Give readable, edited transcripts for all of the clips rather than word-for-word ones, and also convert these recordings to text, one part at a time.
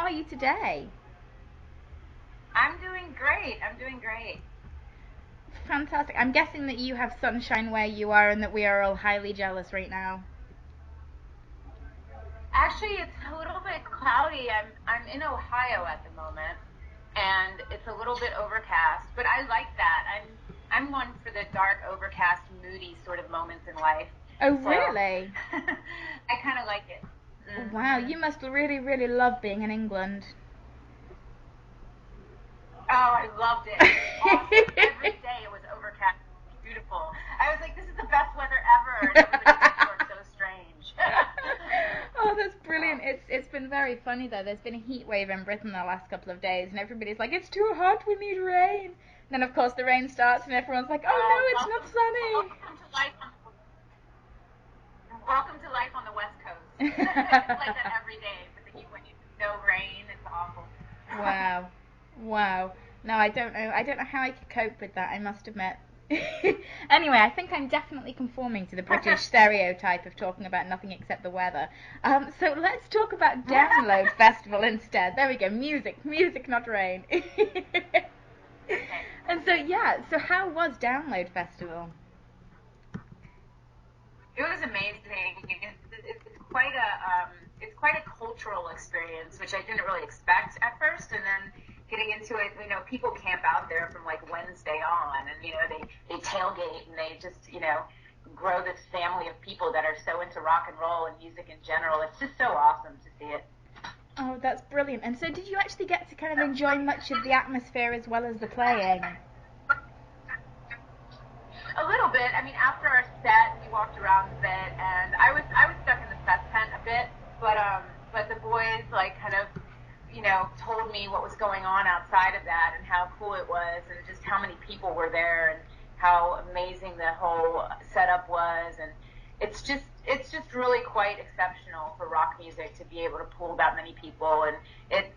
are you today? I'm doing great. I'm doing great. Fantastic. I'm guessing that you have sunshine where you are and that we are all highly jealous right now. Actually, it's a little bit cloudy. I'm in Ohio at the moment, and it's a little bit overcast. But I like that. I'm one for the dark, overcast, moody sort of moments in life. Oh, So really? I kind of like it. Wow, you must really, really love being in England. Oh, I loved it. It was awesome. Every day it was overcast, beautiful. I was like, this is the best weather ever, and everybody thinks we're so strange. Oh, that's brilliant. It's been very funny though. There's been a heat wave in Britain the last couple of days, and everybody's like, it's too hot, we need rain. Then of course the rain starts, and everyone's like, oh no, it's not sunny. Welcome to life on the West Coast. It's like that every day with the heat wave. No rain. It's awful. Wow. No, I don't know. I don't know how I could cope with that, I must admit. Anyway, I think I'm definitely conforming to the British stereotype of talking about nothing except the weather. So let's talk about Download Festival instead. There we go. Music, not rain. And so, yeah, so how was Download Festival? It was amazing. It's quite a cultural experience, which I didn't really expect at first, and then getting into it, people camp out there from like Wednesday on, and they tailgate and they just grow this family of people that are so into rock and roll and music in general. It's just so awesome to see it. Oh, that's brilliant. And so, did you actually get to kind of enjoy much of the atmosphere as well as the playing? A little bit. I mean, after our set, we walked around a bit, and I was stuck in the press tent a bit, but the boys kind of told me what was going on outside of that and how cool it was and just how many people were there and how amazing the whole setup was, and it's just really quite exceptional for rock music to be able to pull that many people, and it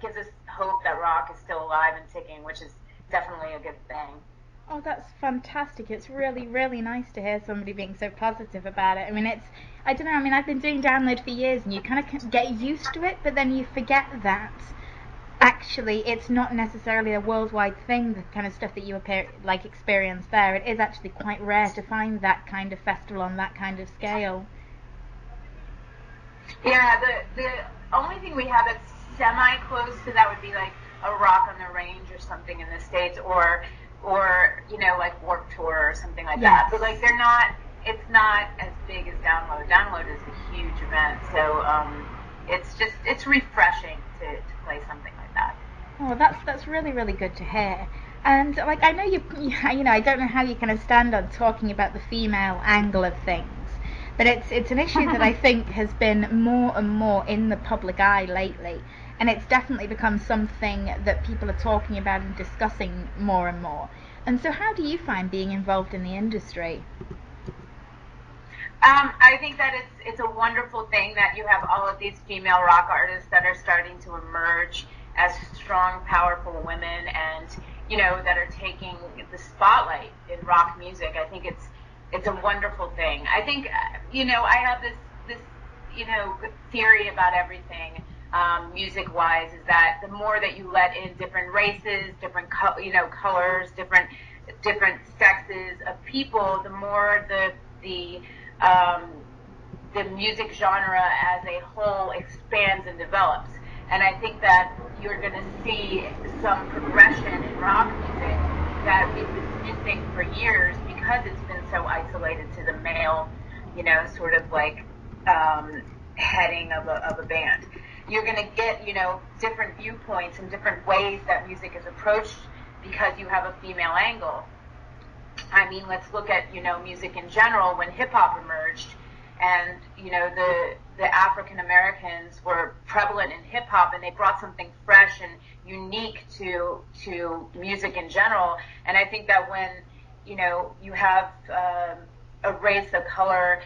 gives us hope that rock is still alive and ticking, which is definitely a good thing. Oh, that's fantastic. It's really, really nice to hear somebody being so positive about it. I mean, I don't know, I've been doing Download for years, and you kind of get used to it, but then you forget that actually it's not necessarily a worldwide thing, the kind of stuff that you experience there. It is actually quite rare to find that kind of festival on that kind of scale. Yeah, the only thing we have that's semi close to that would be like a Rock on the Range or something in the States, or like Warped Tour or something like that. But like it's not as big as Download. Download is a huge event, so it's refreshing to play something like that. Oh, that's really, really good to hear. And I know I don't know how you kind of stand on talking about the female angle of things, but it's an issue that I think has been more and more in the public eye lately, and it's definitely become something that people are talking about and discussing more and more. And so, how do you find being involved in the industry? I think that it's a wonderful thing that you have all of these female rock artists that are starting to emerge as strong, powerful women, and that are taking the spotlight in rock music. I think it's a wonderful thing. I think I have this theory about everything. Music wise, is that the more that you let in different races, different colors, different sexes of people, the more the music genre as a whole expands and develops. And I think that you're going to see some progression in rock music that we've been missing for years because it's been so isolated to the male, sort of like heading of a band. You're going to get, different viewpoints and different ways that music is approached because you have a female angle. I mean, let's look at, music in general. When hip-hop emerged and, the African Americans were prevalent in hip-hop, and they brought something fresh and unique to music in general. And I think that when, you have a race, a color,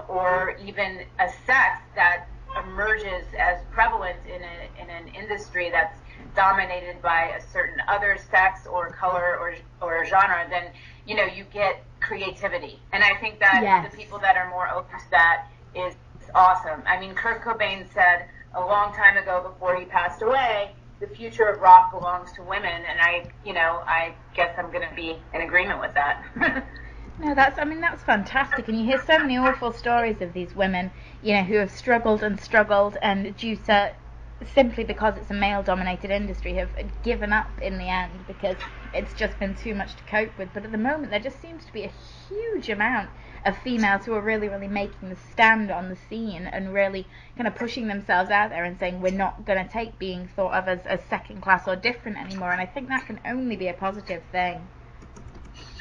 or even a sex that emerges as prevalent in an industry that's dominated by a certain other sex or color or genre, then you get creativity. And I think that the people that are more open to that is awesome. I mean, Kurt Cobain said a long time ago before he passed away, the future of rock belongs to women, and I guess I'm going to be in agreement with that. No, that's fantastic, and you hear so many awful stories of these women, who have struggled and struggled, and due to simply because it's a male-dominated industry, have given up in the end because it's just been too much to cope with. But at the moment, there just seems to be a huge amount of females who are really, really making the stand on the scene and really kind of pushing themselves out there and saying we're not going to take being thought of as second class or different anymore. And I think that can only be a positive thing.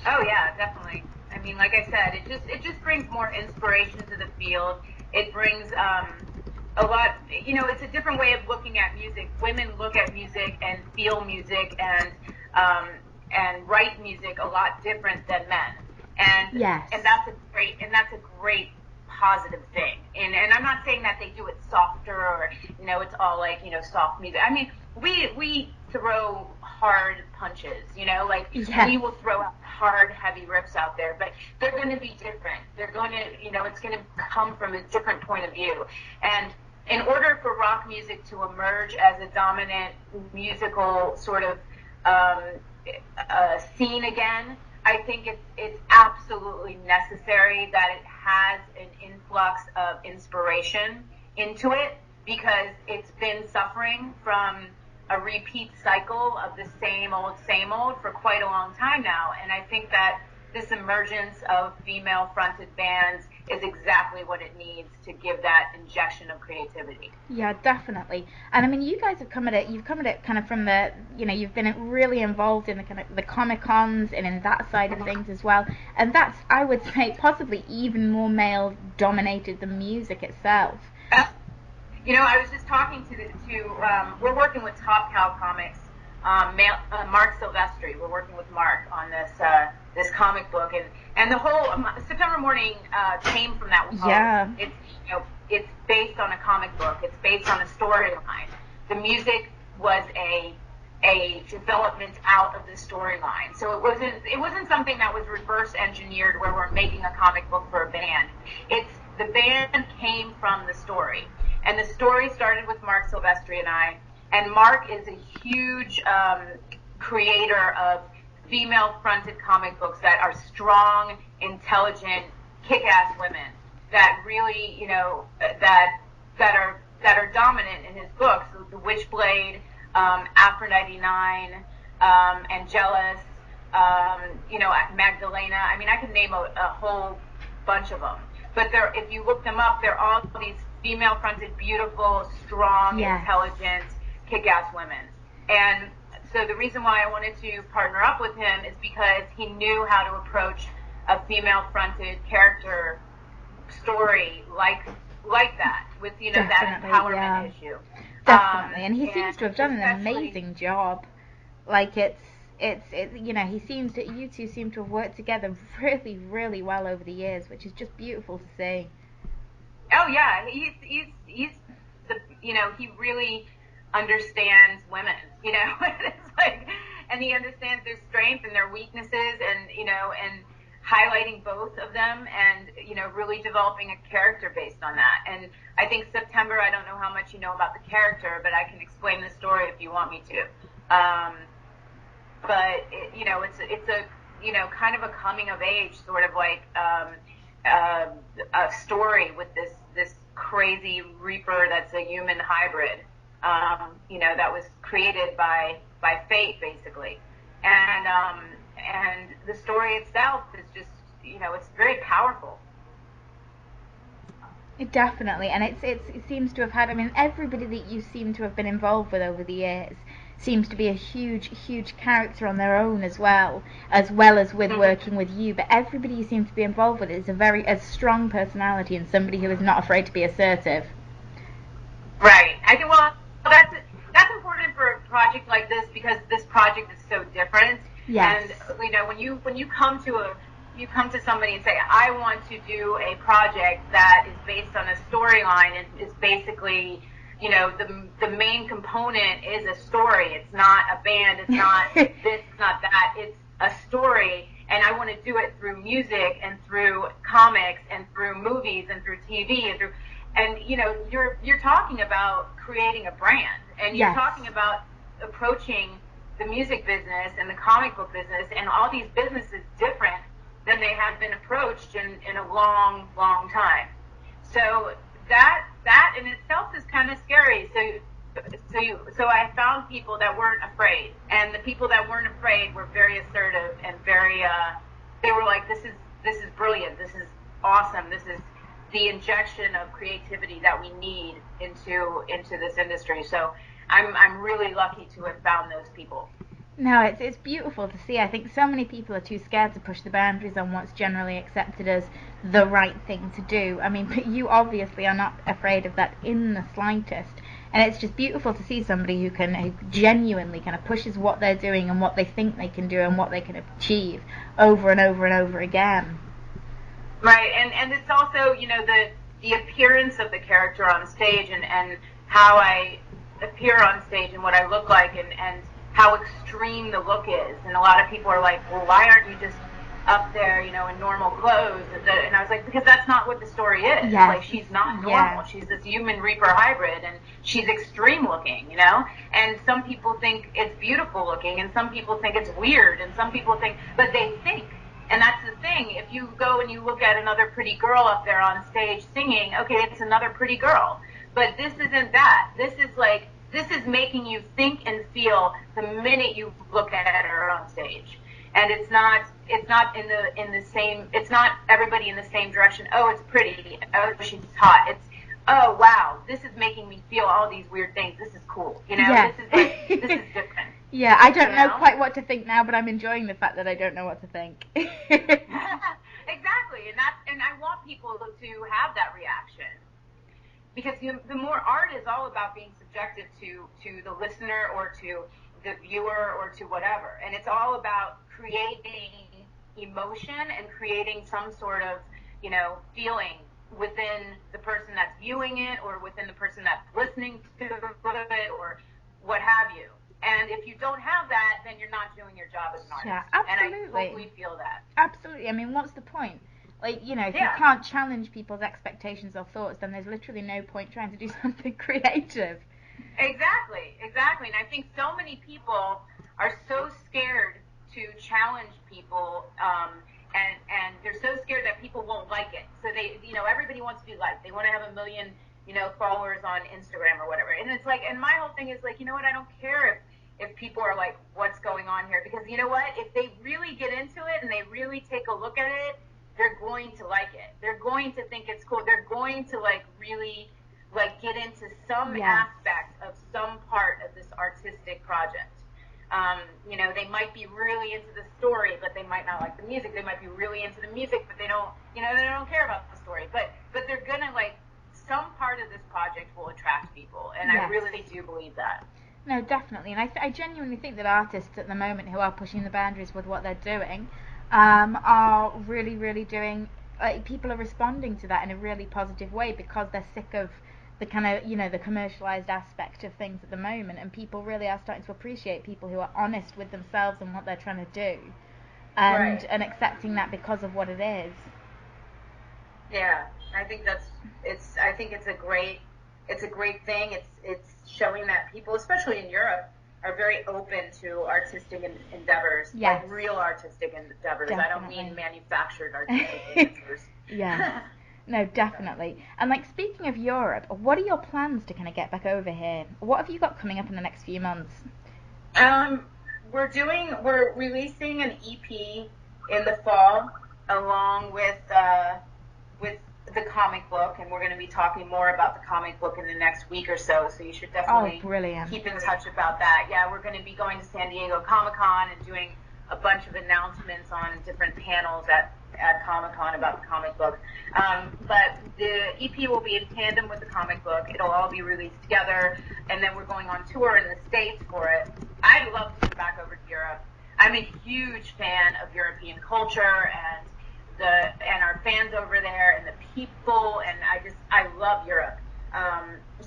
Oh yeah, definitely. I mean, like I said, it just brings more inspiration to the field. It brings a lot. It's a different way of looking at music. Women look at music and feel music and write music a lot different than men. And yes. and that's a great positive thing. And I'm not saying that they do it softer or it's all like soft music. I mean, we throw hard punches, like yes. we will throw out hard, heavy riffs out there, but they're going to be different. They're going to, it's going to come from a different point of view. And in order for rock music to emerge as a dominant musical sort of scene again, I think it's absolutely necessary that it has an influx of inspiration into it, because it's been suffering from a repeat cycle of the same old for quite a long time now. And I think that this emergence of female-fronted bands is exactly what it needs to give that injection of creativity. Yeah, definitely. And I mean, you guys have you've come at it kind of from the, you've been really involved in the kind of the Comic-Cons and in that side of things as well. And that's, I would say, possibly even more male-dominated than music itself. I was just talking we're working with Top Cow Comics, Mark Silvestri. We're working with Mark on this comic book, and the whole September Mourning came from that. Yeah. It's based on a comic book. It's based on a storyline. The music was a development out of the storyline. So it wasn't something that was reverse engineered where we're making a comic book for a band. The band came from the story. And the story started with Mark Silvestri and I. And Mark is a huge creator of female-fronted comic books that are strong, intelligent, kick-ass women that really, that are dominant in his books. The Witchblade, Aphrodite 9, Angelus, Magdalena. I mean, I could name a whole bunch of them. But if you look them up, they're all these female-fronted, beautiful, strong, yes. intelligent, kick-ass women. And so the reason why I wanted to partner up with him is because he knew how to approach a female-fronted character story like that, with that empowerment issue. Definitely, and he seems to have done an amazing job. Like you two seem to have worked together really, really well over the years, which is just beautiful to see. Oh yeah, he's the he really understands women, it's like, and he understands their strengths and their weaknesses, and and highlighting both of them, and really developing a character based on that. And I think September, I don't know how much you know about the character, but I can explain the story if you want me to. But it's a kind of a coming of age sort of like a story with this crazy reaper that's a human hybrid, that was created by fate, basically. And the story itself is just, it's very powerful. Definitely, and it seems to have had, I mean, everybody that you seem to have been involved with over the years seems to be a huge character on their own as well as with working with you. But everybody you seem to be involved with is a strong personality and somebody who is not afraid to be assertive. Right. I think, well, that's important for a project like this, because this project is so different. Yes. And when you come to somebody and say, I want to do a project that is based on a storyline, and is basically, the main component is a story. It's not a band. It's not this. It's not that. It's a story. And I want to do it through music and through comics and through movies and through TV and through and you're talking about creating a brand, and you're Yes. talking about approaching the music business and the comic book business and all these businesses different than they have been approached in a long, long time. So that in itself is kind of scary. So I found people that weren't afraid, and the people that weren't afraid were very assertive and very. They were like, this is brilliant. This is awesome. This is the injection of creativity that we need into this industry. So I'm really lucky to have found those people. No, it's beautiful to see. I think so many people are too scared to push the boundaries on what's generally accepted as the right thing to do. I mean, but you obviously are not afraid of that in the slightest. And it's just beautiful to see somebody who genuinely kind of pushes what they're doing and what they think they can do and what they can achieve over and over and over again. Right, and it's also, the appearance of the character on stage and how I appear on stage and what I look like and how extreme the look is. And a lot of people are like, well, why aren't you just up there, in normal clothes? And I was like, because that's not what the story is. Yes. Like, she's not normal. Yeah. She's this human Reaper hybrid, and she's extreme looking, And some people think it's beautiful looking, and some people think it's weird, and some people think, but they think. And that's the thing. If you go and you look at another pretty girl up there on stage singing, okay, it's another pretty girl. But this isn't that. This is making you think and feel the minute you look at her on stage. And it's not in the same, it's not everybody in the same direction. Oh, it's pretty. Oh, she's hot. It's, oh, wow, this is making me feel all these weird things. This is cool. Yes. This is different. Yeah, I don't know quite what to think now, but I'm enjoying the fact that I don't know what to think. Exactly. And I want people to have that reaction. Because the more art is all about being subjective to the listener or to the viewer or to whatever. And it's all about creating emotion and creating some sort of, feeling within the person that's viewing it or within the person that's listening to it or what have you. And if you don't have that, then you're not doing your job as an artist. Yeah, absolutely. And I totally feel that. Absolutely. I mean, what's the point? Like, if you can't challenge people's expectations or thoughts, then there's literally no point trying to do something creative. Exactly. And I think so many people are so scared to challenge people, and they're so scared that people won't like it. So they, everybody wants to be liked. They want to have 1 million, followers on Instagram or whatever. And it's like, and my whole thing is like, what? I don't care if people are like, what's going on here? Because you know what? If they really get into it and they really take a look at it, they're going to like it. They're going to think it's cool. They're going to really get into some aspect of some part of this artistic project. They might be really into the story, but they might not like the music. They might be really into the music, but they don't care about the story. But they're gonna some part of this project will attract people, and I really do believe that. No, definitely, and I genuinely think that artists at the moment who are pushing the boundaries with what they're doing are really, really doing. People are responding to that in a really positive way because they're sick of the kind of the commercialized aspect of things at the moment, and people really are starting to appreciate people who are honest with themselves and what they're trying to do, and accepting that because of what it is. Yeah, I think it's a great thing. It's showing that people, especially in Europe, are very open to artistic endeavors, like real artistic endeavors. Definitely. I don't mean manufactured artistic endeavors. Yeah. No, definitely. And speaking of Europe, what are your plans to kind of get back over here? What have you got coming up in the next few months? We're releasing an EP in the fall, along with the comic book, and we're going to be talking more about the comic book in the next week or so. So you should definitely keep in touch about that. Yeah, we're going to be going to San Diego Comic-Con and doing a bunch of announcements on different panels at Comic-Con about the comic book. But the EP will be in tandem with the comic book. It'll all be released together, and then we're going on tour in the States for it. I'd love to come back over to Europe. I'm a huge fan of European culture and our fans over there and the people, and I love Europe.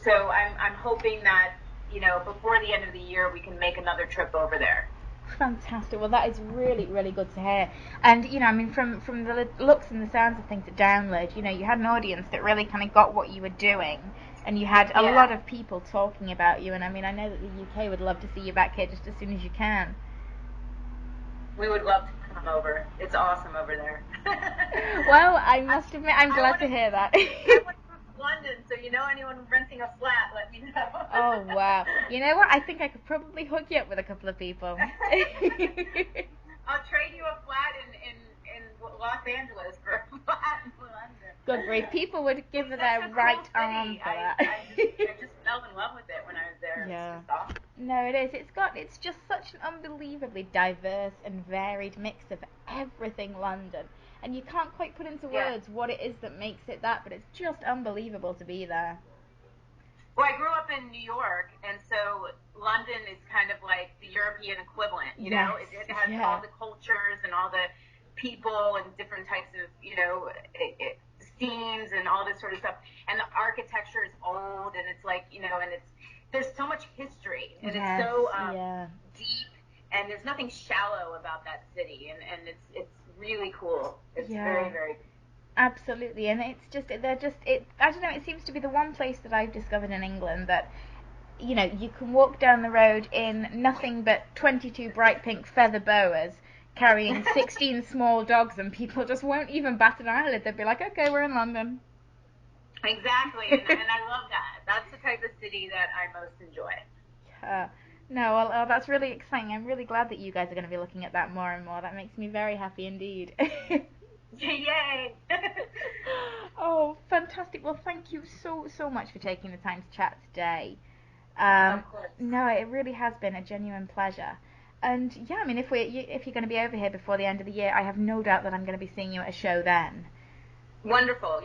So I'm hoping that before the end of the year we can make another trip over there. Fantastic. Well, that is really, really good to hear. And I mean, from the looks and the sounds of things at Download, you had an audience that really kind of got what you were doing, and you had a lot of people talking about you. And I mean, I know that the UK would love to see you back here just as soon as you can. We would love to come over. It's awesome over there. Well, I must admit, I'm glad to hear that. I want to move to London, so anyone renting a flat, let me know. Oh, wow. You know what? I think I could probably hook you up with a couple of people. I'll trade you a flat in Los Angeles for a flat in London. Good grief. People would give it their right arm for that. I just fell in love with it when I was there. Yeah. It's just awesome. No, it is. It's just such an unbelievably diverse and varied mix of everything London. And you can't quite put into words what it is that makes it that, but it's just unbelievable to be there. Well, I grew up in New York, and so London is kind of like the European equivalent, know? It has all the cultures and all the people and different types of, scenes and all this sort of stuff. And the architecture is old, and it's like, and there's so much history, and it's so deep, and there's nothing shallow about that city, and it's really cool. It's very, very cool. Absolutely, and it's just I don't know, it seems to be the one place that I've discovered in England that you can walk down the road in nothing but 22 bright pink feather boas carrying 16 small dogs, and people just won't even bat an eyelid. They'll be like, okay, we're in London. Exactly, and I love that. That's the type of city that I most enjoy. Yeah. No, well, that's really exciting. I'm really glad that you guys are going to be looking at that more and more. That makes me very happy indeed. Yay! Oh, fantastic. Well, thank you so much for taking the time to chat today. Of course. No, it really has been a genuine pleasure. And yeah, I mean, if you're going to be over here before the end of the year, I have no doubt that I'm going to be seeing you at a show then. Wonderful.